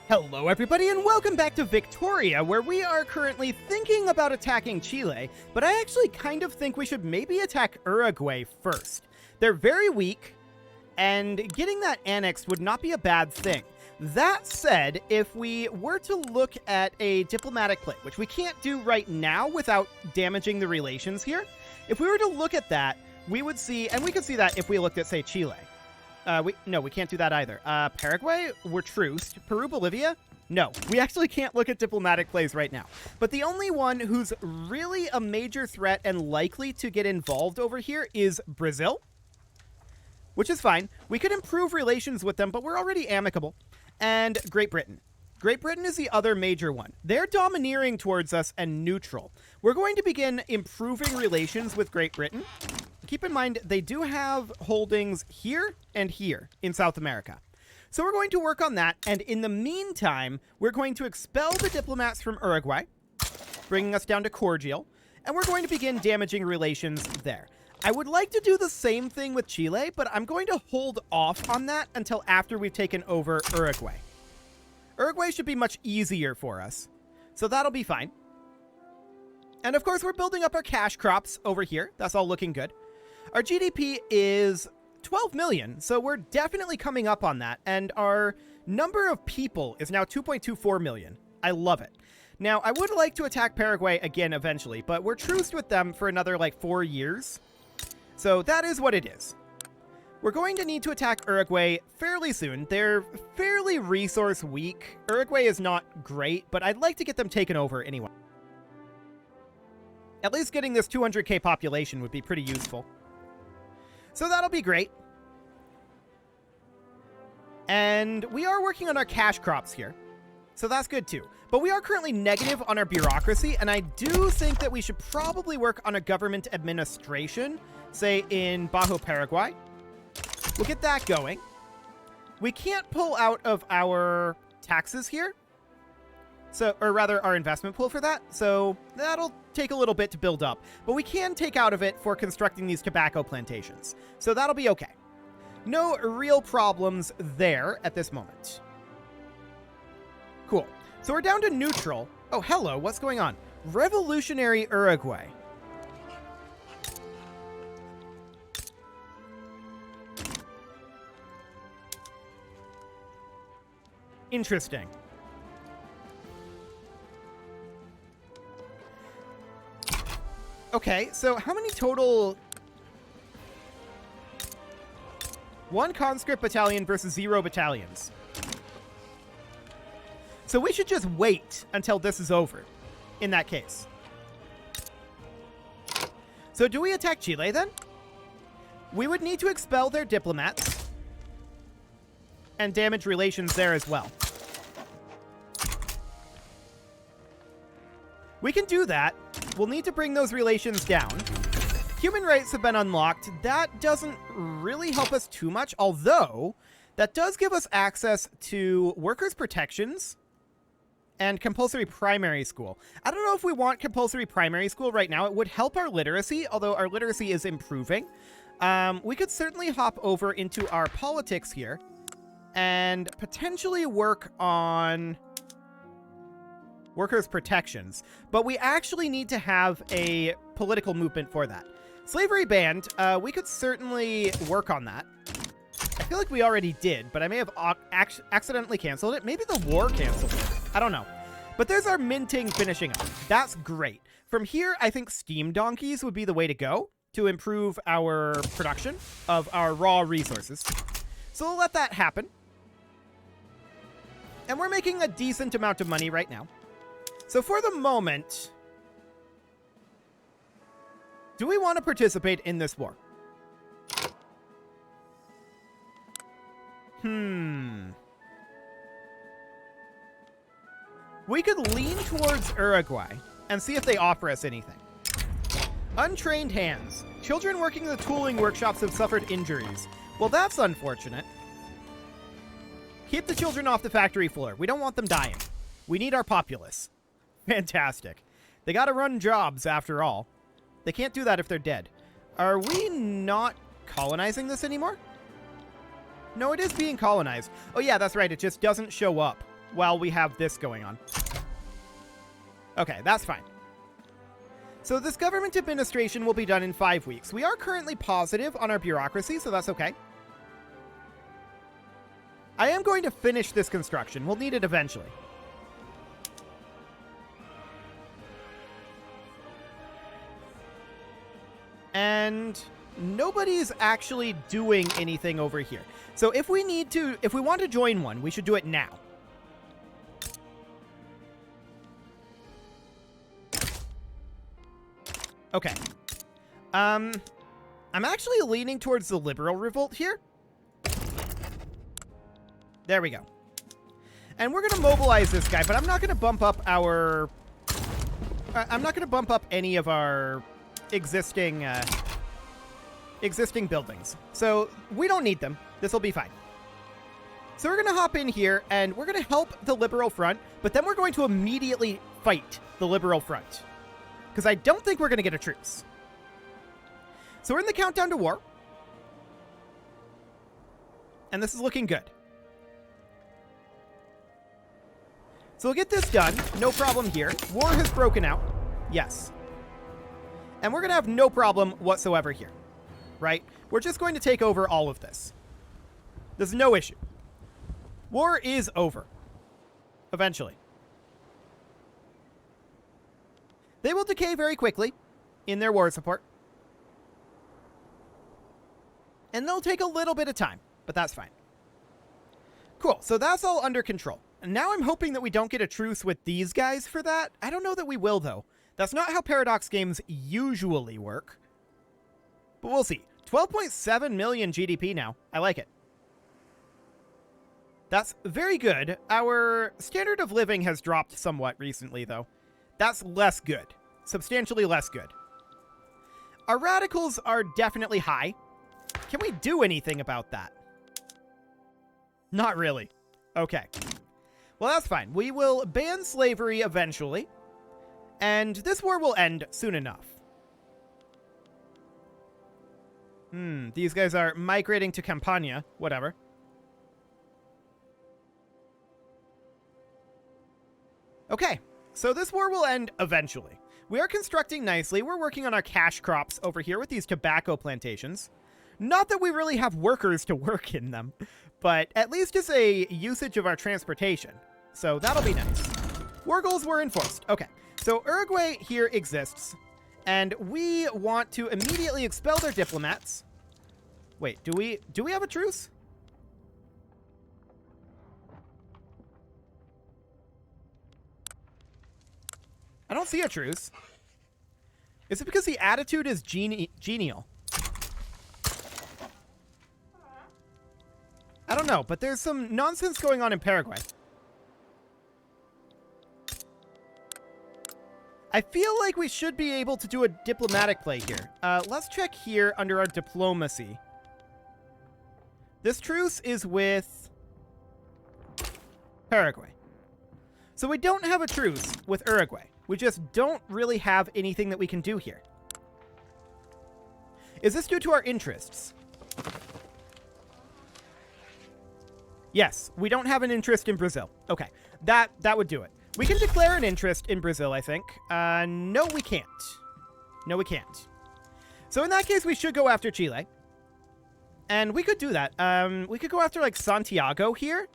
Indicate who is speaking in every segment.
Speaker 1: Hello everybody and welcome back to Victoria, where we are currently thinking about attacking Chile, but I actually kind of think we should maybe attack Uruguay first. They're very weak, and getting that annexed would not be a bad thing. That said, if we were to look at a diplomatic play, which we can't do right now without damaging the relations here, if we were to look at that, we would see, and we could see that if we looked at, say, Chile. No, we can't do that either. Paraguay, we're truced. Peru, Bolivia? No, we actually can't look at diplomatic plays right now. But the only one who's really a major threat and likely to get involved over here is Brazil, which is fine. We could improve relations with them, but we're already amicable. And Great Britain. Great Britain is the other major one. They're domineering towards us and neutral. We're going to begin improving relations with Great Britain. Keep in mind, they do have holdings here and here in South America. So we're going to work on that, and in the meantime, we're going to expel the diplomats from Uruguay, bringing us down to cordial, and we're going to begin damaging relations there. I would like to do the same thing with Chile, but I'm going to hold off on that until after we've taken over Uruguay. Uruguay should be much easier for us, so that'll be fine. And of course, we're building up our cash crops over here. That's all looking good. Our GDP is 12 million, so we're definitely coming up on that. And our number of people is now 2.24 million. I love it. Now, I would like to attack Paraguay again eventually, but we're truced with them for another, 4 years. So that is what it is. We're going to need to attack Uruguay fairly soon. They're fairly resource weak. Uruguay is not great, but I'd like to get them taken over anyway. At least getting this 200k population would be pretty useful. So that'll be great. And we are working on our cash crops here. So that's good too. But we are currently negative on our bureaucracy, and I do think that we should probably work on a government administration, say in Bajo Paraguay. We'll get that going. We can't pull out of our taxes here. So, or rather our investment pool for that. So that'll take a little bit to build up, but we can take out of it for constructing these tobacco plantations. So that'll be okay. No real problems there at this moment. Cool. So we're down to neutral. Oh, hello. What's going on? Revolutionary Uruguay. Interesting. Okay, so how many total... 1 conscript battalion versus 0 battalions. So we should just wait until this is over, in that case. So do we attack Chile then? We would need to expel their diplomats and damage relations there as well. We can do that. We'll need to bring those relations down. Human rights have been unlocked. That doesn't really help us too much, although that does give us access to workers' protections and compulsory primary school. I don't know if we want compulsory primary school right now. It would help our literacy, although our literacy is improving. We could certainly hop over into our politics here and potentially work on workers' protections, but we actually need to have a political movement for that. Slavery banned, we could certainly work on that. I feel like we already did, but I may have accidentally canceled it. Maybe the war canceled it. I don't know. But there's our minting finishing up. That's great. From here, I think steam donkeys would be the way to go to improve our production of our raw resources. So we'll let that happen. And we're making a decent amount of money right now. So for the moment, do we want to participate in this war? We could lean towards Uruguay and see if they offer us anything. Untrained hands. Children working in the tooling workshops have suffered injuries. Well, that's unfortunate. Keep the children off the factory floor. We don't want them dying. We need our populace. Fantastic. They gotta run jobs, after all. They can't do that if they're dead. Are we not colonizing this anymore? No, it is being colonized. Oh yeah, that's right. It just doesn't show up while we have this going on. Okay, that's fine. So this government administration will be done in 5 weeks. We are currently positive on our bureaucracy, so that's okay. I am going to finish this construction. We'll need it eventually. And nobody's actually doing anything over here. So if we want to join one, we should do it now. Okay. I'm actually leaning towards the liberal revolt here. There we go. And we're going to mobilize this guy, but I'm not going to bump up our... I'm not going to bump up any of our existing buildings. So we don't need them. This will be fine. So we're going to hop in here, and we're going to help the Liberal Front, but then we're going to immediately fight the Liberal Front, because I don't think we're going to get a truce. So we're in the countdown to war, and this is looking good. So we'll get this done. No problem here. War has broken out. Yes. And we're going to have no problem whatsoever here. Right? We're just going to take over all of this. There's no issue. War is over. Eventually. They will decay very quickly in their war support. And they'll take a little bit of time, but that's fine. Cool. So that's all under control. And now I'm hoping that we don't get a truce with these guys for that. I don't know that we will, though. That's not how Paradox games usually work. But we'll see. 12.7 million GDP now. I like it. That's very good. Our standard of living has dropped somewhat recently, though. That's less good. Substantially less good. Our radicals are definitely high. Can we do anything about that? Not really. Okay. Well, that's fine. We will ban slavery eventually. And this war will end soon enough. These guys are migrating to Campania. Whatever. Okay. So this war will end eventually. We are constructing nicely. We're working on our cash crops over here with these tobacco plantations. Not that we really have workers to work in them, but at least it's a usage of our transportation. So that'll be nice. War goals were enforced. Okay. So Uruguay here exists, and we want to immediately expel their diplomats. Wait, do we have a truce? I don't see a truce. Is it because the attitude is genial? I don't know, but there's some nonsense going on in Paraguay. I feel like we should be able to do a diplomatic play here. Let's check here under our diplomacy. This truce is with Paraguay. So we don't have a truce with Uruguay. We just don't really have anything that we can do here. Is this due to our interests? Yes, we don't have an interest in Brazil. Okay, that would do it. We can declare an interest in Brazil, I think. No, we can't. No, we can't. So in that case, we should go after Chile. And we could do that. We could go after, like, Santiago here.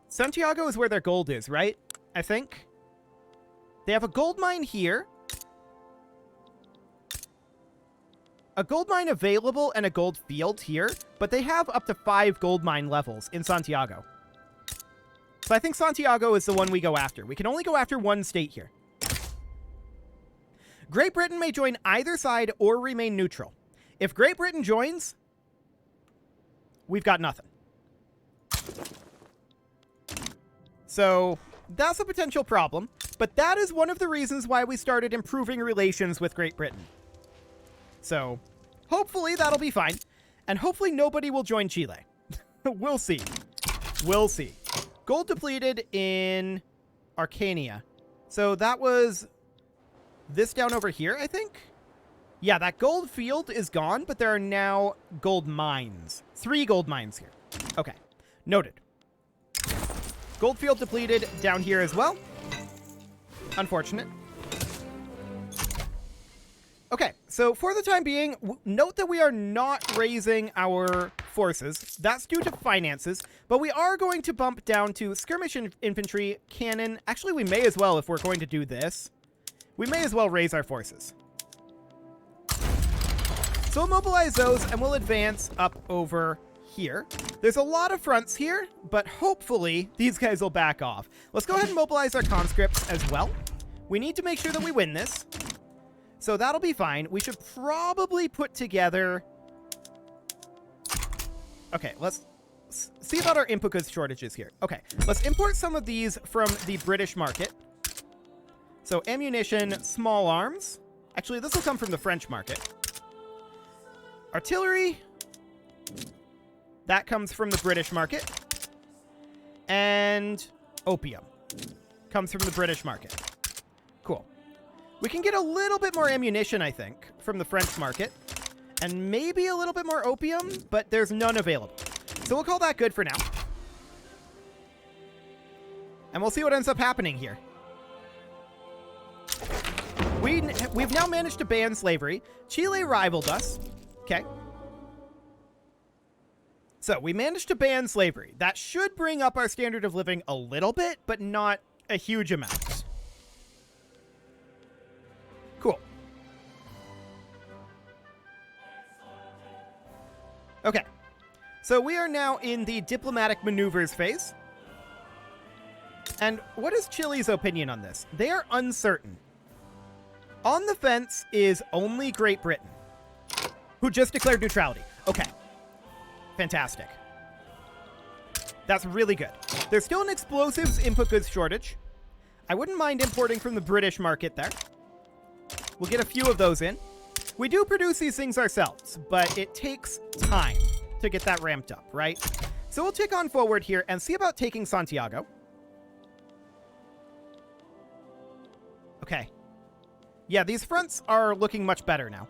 Speaker 1: Santiago is where their gold is, right? I think. They have a gold mine here. A gold mine available and a gold field here. But they have up to 5 gold mine levels in Santiago. So I think Santiago is the one we go after. We can only go after one state here. Great Britain may join either side or remain neutral. If Great Britain joins, we've got nothing. So that's a potential problem, but that is one of the reasons why we started improving relations with Great Britain. So hopefully that'll be fine, and hopefully nobody will join Chile. We'll see. We'll see. Gold depleted in Arcania. So that was this down over here, I think? Yeah, that gold field is gone, but there are now gold mines. 3 gold mines here. Okay. Noted. Goldfield depleted down here as well. Unfortunate. Okay, so for the time being, note that we are not raising our forces. That's due to finances, but we are going to bump down to skirmish infantry, cannon. Actually, we may as well, if we're going to do this. We may as well raise our forces. So we'll mobilize those, and we'll advance up over here. There's a lot of fronts here, but hopefully these guys will back off. Let's go ahead and mobilize our conscripts as well. We need to make sure that we win this. So that'll be fine. We should probably put together... Okay, let's see about our input goods shortages here. Okay, let's import some of these from the British market. So ammunition, small arms. Actually, this will come from the French market. Artillery. That comes from the British market. And opium comes from the British market. Cool. We can get a little bit more ammunition, I think, from the French market. And maybe a little bit more opium, but there's none available. So we'll call that good for now. And we'll see what ends up happening here. We've now managed to ban slavery. Chile rivaled us. Okay. So we managed to ban slavery. That should bring up our standard of living a little bit, but not a huge amount. Cool. Okay. So we are now in the diplomatic maneuvers phase. And what is Chile's opinion on this? They are uncertain. On the fence is only Great Britain, who just declared neutrality. Okay. Fantastic. That's really good. There's still an explosives input goods shortage. I wouldn't mind importing from the British market there. We'll get a few of those in. We do produce these things ourselves, but it takes time to get that ramped up, right? So we'll tick on forward here and see about taking Santiago. Okay. Yeah, these fronts are looking much better now.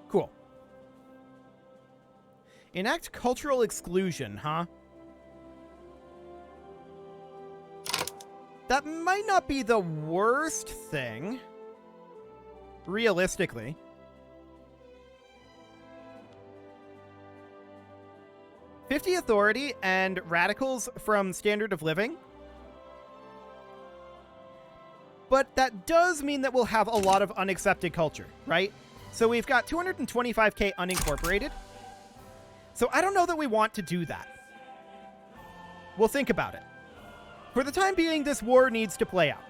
Speaker 1: Cool. Enact cultural exclusion, huh? That might not be the worst thing, realistically. $50 authority and radicals from standard of living. But that does mean that we'll have a lot of unaccepted culture, right? So we've got 225k unincorporated. So I don't know that we want to do that. We'll think about it. For the time being, this war needs to play out.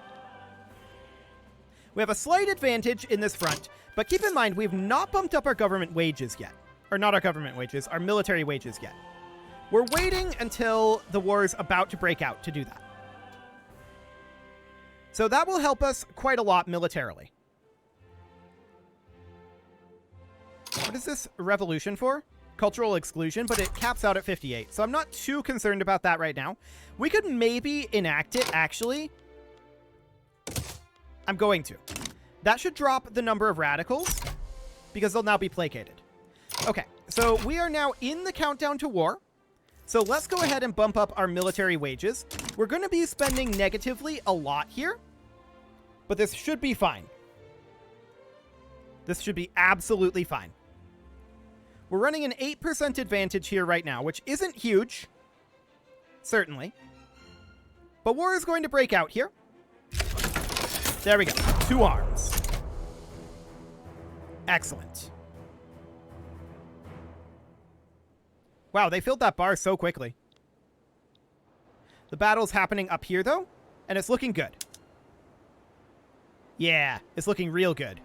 Speaker 1: We have a slight advantage in this front, but keep in mind, we've not bumped up our government wages yet. Or not our government wages, our military wages yet. We're waiting until the war is about to break out to do that. So that will help us quite a lot militarily. What is this revolution for? Cultural exclusion, but it caps out at 58. So I'm not too concerned about that right now. We could maybe enact it, actually. I'm going to. That should drop the number of radicals, because they'll now be placated. Okay, so we are now in the countdown to war. So let's go ahead and bump up our military wages. We're going to be spending negatively a lot here, but this should be fine. This should be absolutely fine. We're running an 8% advantage here right now, which isn't huge. Certainly. But war is going to break out here. There we go. 2 arms. Excellent. Wow, they filled that bar so quickly. The battle's happening up here, though, and it's looking good. Yeah, it's looking real good.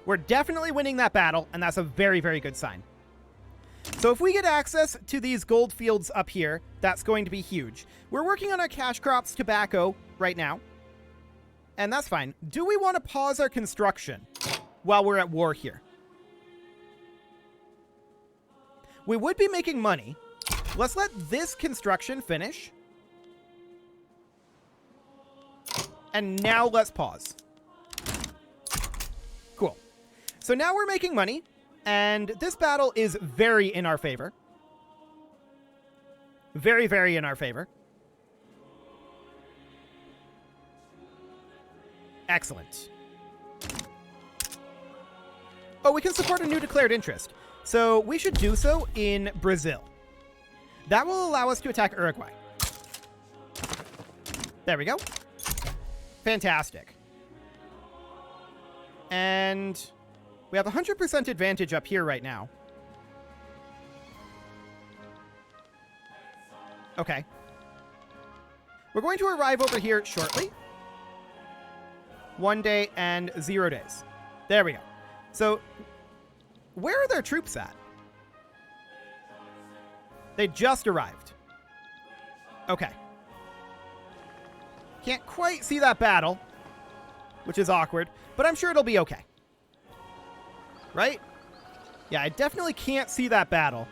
Speaker 1: We're definitely winning that battle, and that's a very, very good sign. So if we get access to these gold fields up here, that's going to be huge. We're working on our cash crops, tobacco, right now. And that's fine. Do we want to pause our construction while we're at war here? We would be making money. Let's let this construction finish. And now let's pause. Cool. So now we're making money, and this battle is very in our favor. Very, very in our favor. Excellent. Oh, we can support a new declared interest. So we should do so in Brazil. That will allow us to attack Uruguay. There we go. Fantastic. And we have 100% advantage up here right now. Okay. We're going to arrive over here shortly. 1 day and 0 days. There we go. So, where are their troops at? They just arrived. Okay. Can't quite see that battle, which is awkward, but I'm sure it'll be okay. Right? Yeah, I definitely can't see that battle.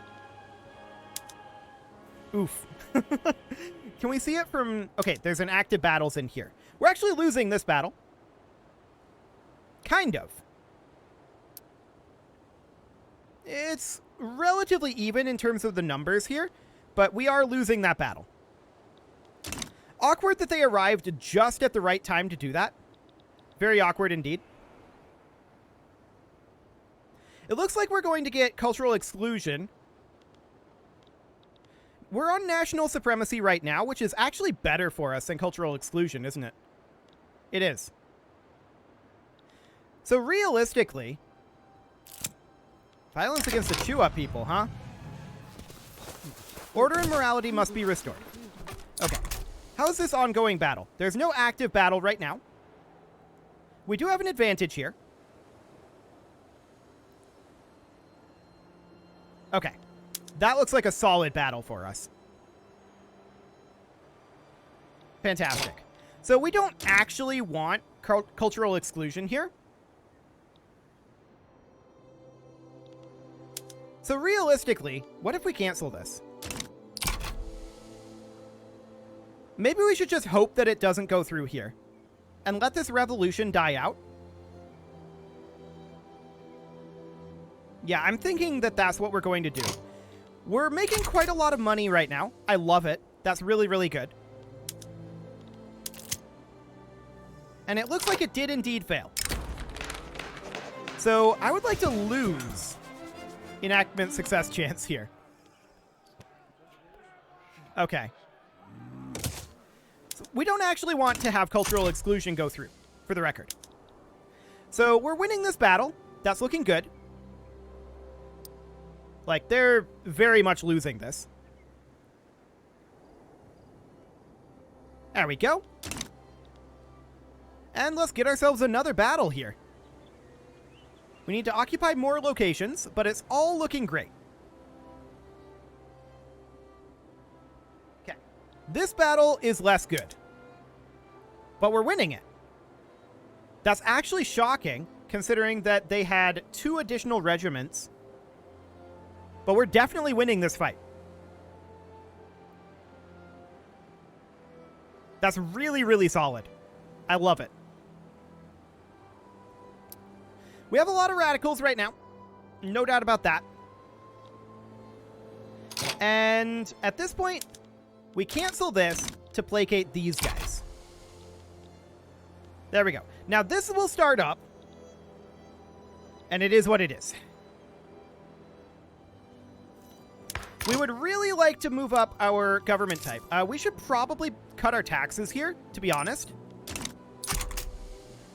Speaker 1: Oof. Can we see it from... Okay, there's an active battles in here. We're actually losing this battle. Kind of. It's relatively even in terms of the numbers here, but we are losing that battle. Awkward that they arrived just at the right time to do that. Very awkward indeed. It looks like we're going to get cultural exclusion. We're on national supremacy right now, which is actually better for us than cultural exclusion, isn't it? It is. So realistically, violence against the Chua people, huh? Order and morality must be restored. Okay. How's this ongoing battle? There's no active battle right now. We do have an advantage here. Okay. That looks like a solid battle for us. Fantastic. So we don't actually want cultural exclusion here. So realistically, what if we cancel this? Maybe we should just hope that it doesn't go through here and let this revolution die out. Yeah, I'm thinking that that's what we're going to do. We're making quite a lot of money right now. I love it. That's really, really good. And it looks like it did indeed fail. So I would like to lose enactment success chance here. Okay. So we don't actually want to have cultural exclusion go through, for the record. So we're winning this battle. That's looking good. Like, they're very much losing this. There we go. And let's get ourselves another battle here. We need to occupy more locations, but it's all looking great. Okay. This battle is less good. But we're winning it. That's actually shocking, considering that they had 2 additional regiments. But we're definitely winning this fight. That's really, really solid. I love it. We have a lot of radicals right now. No doubt about that. And at this point, we cancel this to placate these guys. There we go. Now this will start up. And it is what it is. We would really like to move up our government type. We should probably cut our taxes here, to be honest.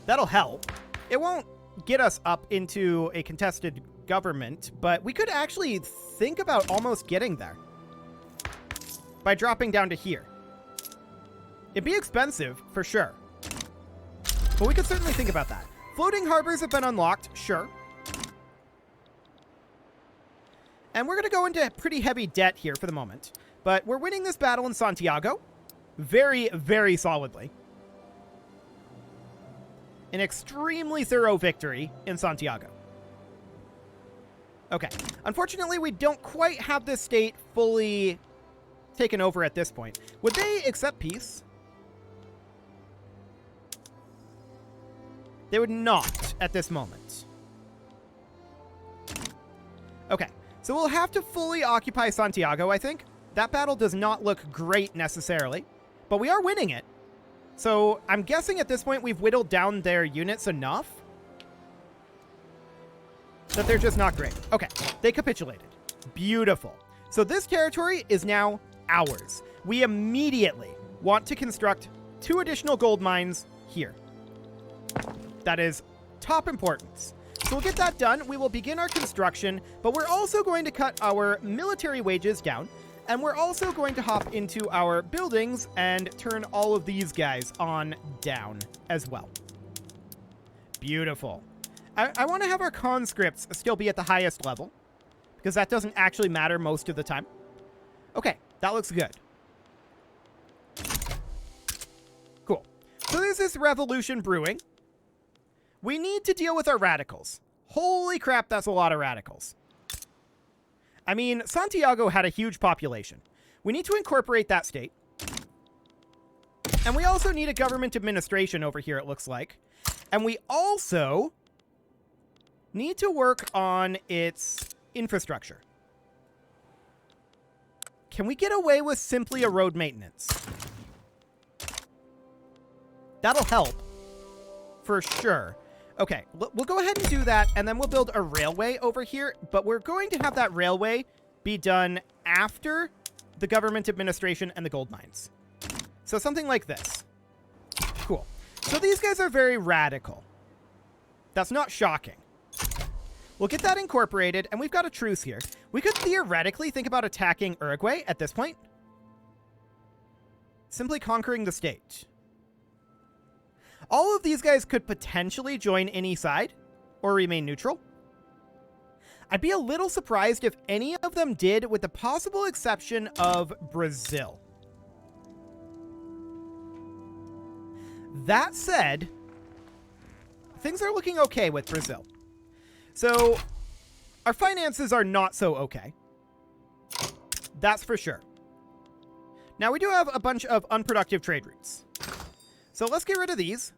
Speaker 1: That'll help. It won't get us up into a contested government, but we could actually think about almost getting there by dropping down to here. It'd be expensive, for sure. But we could certainly think about that. Floating harbors have been unlocked, sure. And we're going to go into pretty heavy debt here for the moment. But we're winning this battle in Santiago. Very, very solidly. An extremely thorough victory in Santiago. Okay. Unfortunately, we don't quite have this state fully taken over at this point. Would they accept peace? They would not at this moment. Okay. So we'll have to fully occupy Santiago, I think. That battle does not look great necessarily, but we are winning it. So I'm guessing at this point we've whittled down their units enough that they're just not great. Okay, they capitulated. Beautiful. So this territory is now ours. We immediately want to construct 2 additional gold mines here. That is top importance. So we'll get that done. We will begin our construction, but we're also going to cut our military wages down, and we're also going to hop into our buildings and turn all of these guys on down as well. Beautiful. I want to have our conscripts still be at the highest level, because that doesn't actually matter most of the time. Okay, that looks good. Cool. So there's this revolution brewing. We need to deal with our radicals. Holy crap, that's a lot of radicals. I mean, Santiago had a huge population. We need to incorporate that state. And we also need a government administration over here, it looks like. And we also need to work on its infrastructure. Can we get away with simply a road maintenance? That'll help. For sure. Okay, we'll go ahead and do that, and then we'll build a railway over here, but we're going to have that railway be done after the government administration and the gold mines. So something like this. Cool. So these guys are very radical. That's not shocking. We'll get that incorporated, and we've got a truce here. We could theoretically think about attacking Uruguay at this point. Simply conquering the state. All of these guys could potentially join any side or remain neutral. I'd be a little surprised if any of them did, with the possible exception of Brazil. That said, things are looking okay with Brazil. So, our finances are not so okay. That's for sure. Now, we do have a bunch of unproductive trade routes. So let's get rid of these.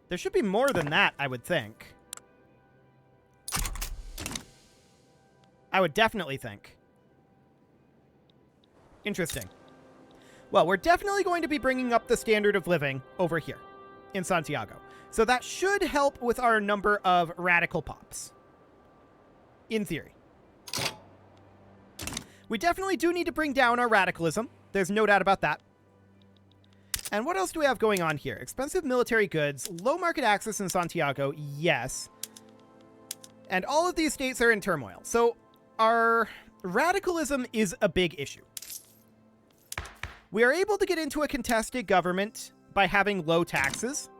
Speaker 1: There should be more than that, I would think. I would definitely think. Interesting. Well, we're definitely going to be bringing up the standard of living over here in Santiago. So that should help with our number of radical pops. In theory. We definitely do need to bring down our radicalism. There's no doubt about that. And what else do we have going on here? Expensive military goods, low market access in Santiago, yes. And all of these states are in turmoil. So our radicalism is a big issue. We are able to get into a contested government by having low taxes.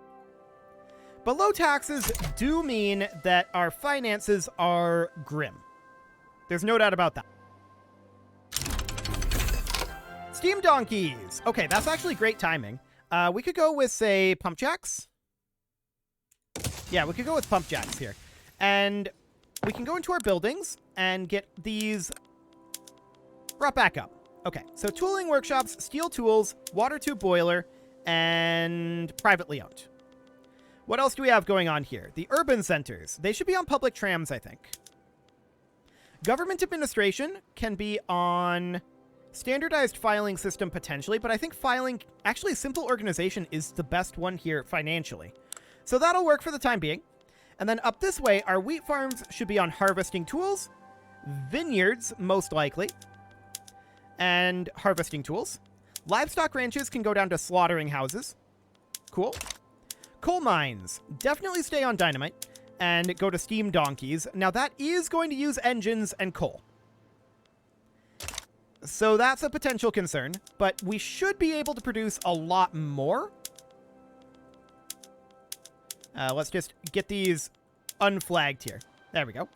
Speaker 1: But low taxes do mean that our finances are grim. There's no doubt about that. Steam donkeys. Okay, that's actually great timing. We could go with, say, pump jacks. Yeah, we could go with pump jacks here. And we can go into our buildings and get these brought back up. Okay, so tooling workshops, steel tools, water tube boiler, and privately owned. What else do we have going on here? The urban centers. They should be on public trams, I think. Government administration can be on standardized filing system potentially, but I think filing, actually simple organization is the best one here financially. So that'll work for the time being. And then up this way, our wheat farms should be on harvesting tools, vineyards most likely, and harvesting tools. Livestock ranches can go down to slaughtering houses. Cool. Coal mines, definitely stay on dynamite and go to steam donkeys. Now that is going to use engines and coal. So that's a potential concern, but we should be able to produce a lot more. Let's just get these unflagged here. There we go.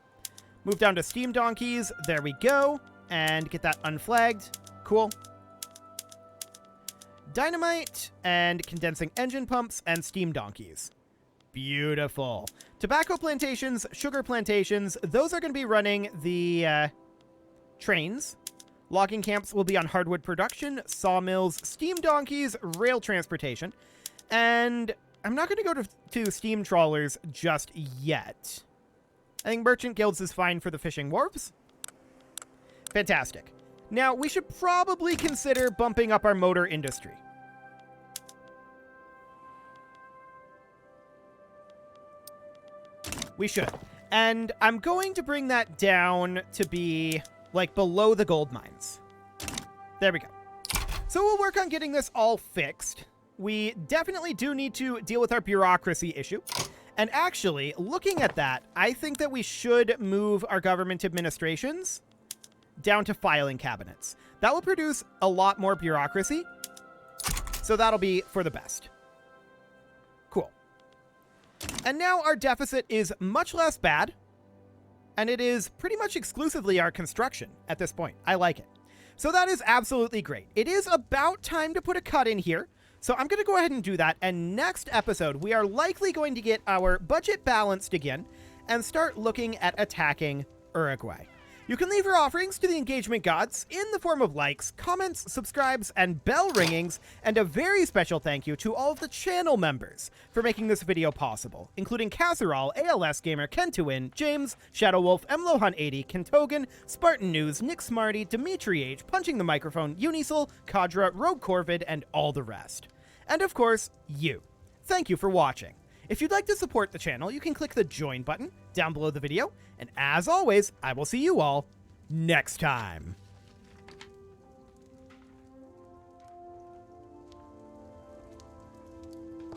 Speaker 1: Move down to steam donkeys. There we go. And get that unflagged. Cool. Dynamite and condensing engine pumps and steam donkeys. Beautiful. Tobacco plantations, sugar plantations, those are going to be running the trains. Logging camps will be on hardwood production, sawmills, steam donkeys, rail transportation. And I'm not going to go to steam trawlers just yet. I think merchant guilds is fine for the fishing wharves. Fantastic. Now, we should probably consider bumping up our motor industry. We should. And I'm going to bring that down to be, like, below the gold mines. There we go. So we'll work on getting this all fixed. We definitely do need to deal with our bureaucracy issue. And actually, looking at that, I think that we should move our government administrations down to filing cabinets. That will produce a lot more bureaucracy. So that'll be for the best. Cool. And now our deficit is much less bad. And it is pretty much exclusively our construction at this point. I like it. So that is absolutely great. It is about time to put a cut in here. So I'm going to go ahead and do that. And next episode, we are likely going to get our budget balanced again and start looking at attacking Uruguay. You can leave your offerings to the engagement gods in the form of likes, comments, subscribes, and bell ringings, and a very special thank you to all of the channel members for making this video possible, including Casserole, ALS Gamer, Kentuin, James, Shadowwolf, Mlohan80, Kentogan, Spartan News, Nick Smarty, Dimitri H, Punching the Microphone, Unisol, Kadra, Rogue Corvid, and all the rest. And of course, you. Thank you for watching. If you'd like to support the channel, you can click the join button down below the video. And as always, I will see you all next time.